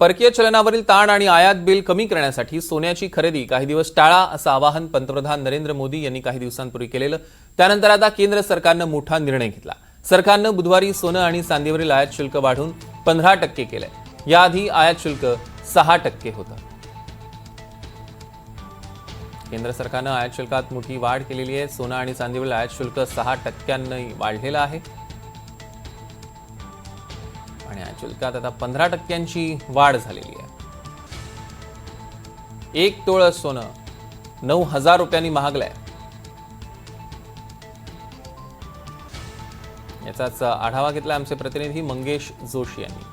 परकीय चलनावरील ताण आणि आयात बिल कमी करण्यासाठी सोन्याची खरेदी काही दिवस टाळा असं आवाहन पंतप्रधान नरेंद्र मोदी यांनी काही दिवसांपूर्वी केलेलं। त्यानंतर आता केंद्र सरकारनं मोठा निर्णय घेतला। सरकारनं बुधवारी सोनं आणि चांदीवरील आयात शुल्क वाढवून 15% केलंय। याआधी आयात शुल्क 6% होतं। केंद्र सरकारनं आयात शुल्कात मोठी वाढ केलेली आहे। सोनं आणि चांदीवरील आयात शुल्क 6%नी वाढलेलं आहे आणि आयात शुल्कात आता 15%ची वाढ झालेली आहे। एक तोळं सोनं 9,000 रुपयांनी महागलंय। याचाच आढावा घेतला आमचे प्रतिनिधी मंगेश जोशी यांनी।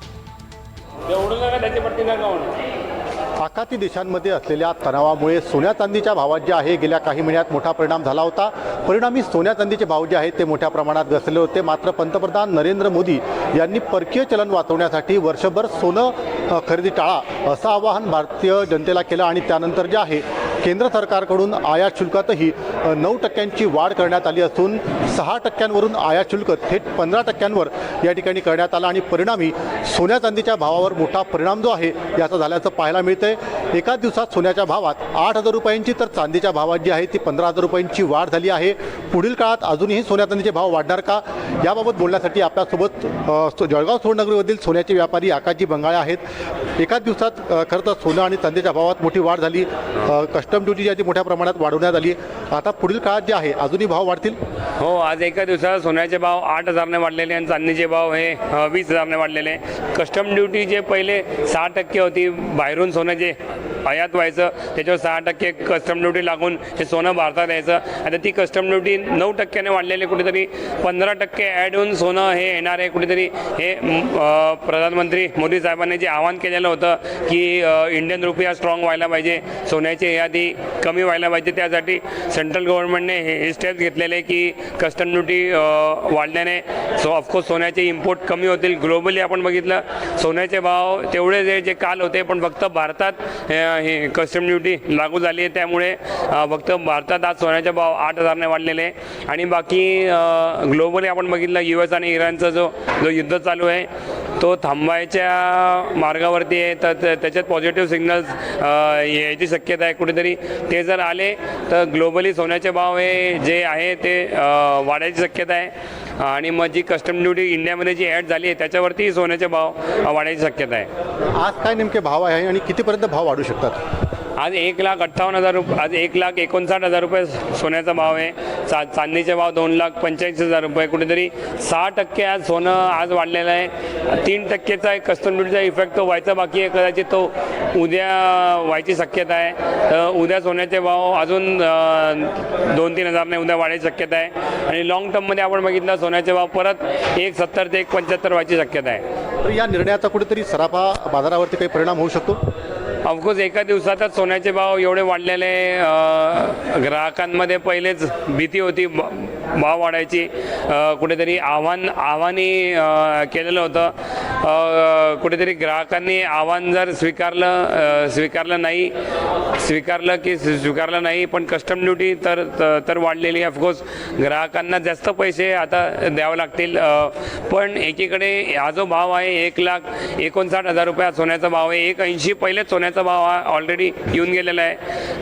आखाती देशांमध्ये असलेल्या तणावामुळे सोन्या चांदीच्या भावात जे आहे गेल्या काही महिन्यात मोठा परिणाम झाला होता। परिणामी सोन्या चांदीचे भाव जे आहेत ते मोठ्या प्रमाणात घसरले होते। मात्र पंतप्रधान नरेंद्र मोदी यांनी परकीय चलन वाचवण्यासाठी वर्षभर सोनं खरेदी टाळा असं आवाहन भारतीय जनतेला केलं आणि त्यानंतर जे आहे केंद्र सरकारकडून आयात शुल्कातही 9%ची वाढ करण्यात आली असून 6%वरून आयात शुल्क थेट 15%वर या ठिकाणी करण्यात आलं आणि परिणामी सोन्या चांदीच्या भावावर मोठा परिणाम जो आहे याचा झाल्याचं पाहायला मिळतंय। एकाच दिवसात सोन्याच्या भावात 8,000 रुपयांची तर चांदीच्या भावात जी आहे ती 15,000 रुपयांची वाढ झाली आहे। पुढील काळात अजूनही सोन्या चांदीचे भाव वाढणार का याबाबत बोलण्यासाठी आपल्यासोबत जळगाव सुवर्णनगरीमधील सोन्याचे व्यापारी आकाशजी बंगाळे आहेत। एकाच दिवसात खरं तर सोनं आणि चांदीच्या भावात मोठी वाढ झाली। कस्टम ड्युटी जी आहे ती मोठ्या प्रमाणात वाढवण्यात आली। आता पुढील काळात जे आहे अजूनही भाव वाढतील। हो, आज एका दिवसात सोन्याचे भाव 8,000ने वाढलेले आणि चांदीचे भाव हे 20,000ने वाढलेले। कस्टम ड्युटी जे पहिले 6% होती, बाहेरून सोनं जे आयात व्हायचं त्याच्यावर 6% कस्टम ड्युटी लागून हे सोनं भारतात यायचं। आता ती कस्टम ड्युटी 9%ने वाढलेली, कुठेतरी 15% ॲड होऊन सोनं हे येणार आहे। कुठेतरी हे प्रधानमंत्री मोदी साहेबांनी जे आवाहन केलेलं होतं की इंडियन रुपी हा स्ट्रॉंग व्हायला पाहिजे, सोन्याची यादी कमी व्हायला पाहिजे, त्यासाठी सेंट्रल गव्हर्नमेंटने हे स्टेप्स घेतलेले की कस्टम ड्युटी वाढल्याने ऑफकोर्स सोन्याचे इम्पोर्ट कमी होतील। ग्लोबली आपण बघितलं सोन्याचे भाव तेवढे जे काल होते, पण फक्त भारतात हे कस्टम ड्युटी लागू झाली आहे, त्यामुळे फक्त भारतात आज सोन्याचे भाव 8,000ने वाढलेले आणि बाकी ग्लोबली आपण बघितलं US आणि इराणचा जो युद्ध चालू आहे तो थांबायच्या मार्गावरती आहे। तर त्याच्यात पॉझिटिव्ह सिग्नल्स यायची शक्यता आहे। कुठेतरी ते जर आले तर ग्लोबली सोन्याचे भाव हे जे आहे ते वाढायची शक्यता आहे आणि मग जी कस्टम ड्युटी इंडियामध्ये जी ॲड झाली आहे त्याच्यावरती सोन्याचे भाव वाढायची शक्यता आहे। आज काय नेमके भाव आहे आणि कितीपर्यंत भाव वाढू शकतात? आज 1,58,000 रुपये, आज 1,59,000 रुपये सोन्याचा भाव आहे। चांदीचे भाव 2,85,000 रुपये। कुठेतरी 6% आज सोनं आज वाढलेलं आहे। 3%चा एक कस्टम ड्युटीचा इफेक्ट तो व्हायचा बाकी आहे, कदाचित तो उद्या व्हायची शक्यता आहे। तर उद्या सोन्याचे भाव अजून 2-3 हजारने उद्या वाढायची शक्यता आहे आणि लॉंग टर्ममध्ये आपण बघितलं सोन्याचे भाव परत 1,70 ते 1,75 व्हायची शक्यता आहे। तर या निर्णयाचा कुठेतरी सराफा बाजारावरती काही परिणाम होऊ शकतो? ऑफकोर्स एका दिवसातच सोन्याचे भाव एवढे वाढलेले, ग्राहकांमध्ये पहिलेच भीती होती भाव वाढायची। कुठेतरी आव्हानी केलेलं होतं। कुठेतरी ग्राहकांनी आव्हान जर स्वीकारलं नाही, पण कस्टम ड्युटी तर वाढलेली। ऑफकोर्स ग्राहकांना जास्त पैसे आता द्यावे लागतील, पण एकीकडे हा जो भाव आहे 1,59,000 रुपये सोन्याचा भाव आहे। 1,80 पहिलेच सोन्याचा भाव हा ऑलरेडी येऊन गेलेला आहे।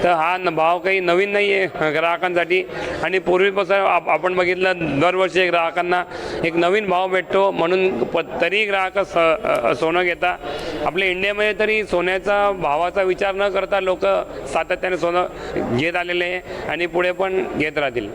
तर हा भाव काही नवीन नाही आहे ग्राहकांसाठी आणि पूर्वीपासून आपण बघितलं दरवर्षी ग्राहकांना एक नवीन भाव भेटतो, म्हणून तरी ग्राहक सोनं घेता। आपल्या इंडियामध्ये तरी सोन्याचा भावाचा विचार न करता लोक सातत्याने सोनं घेत आलेले आहे आणि पुढे पण घेत राहतील।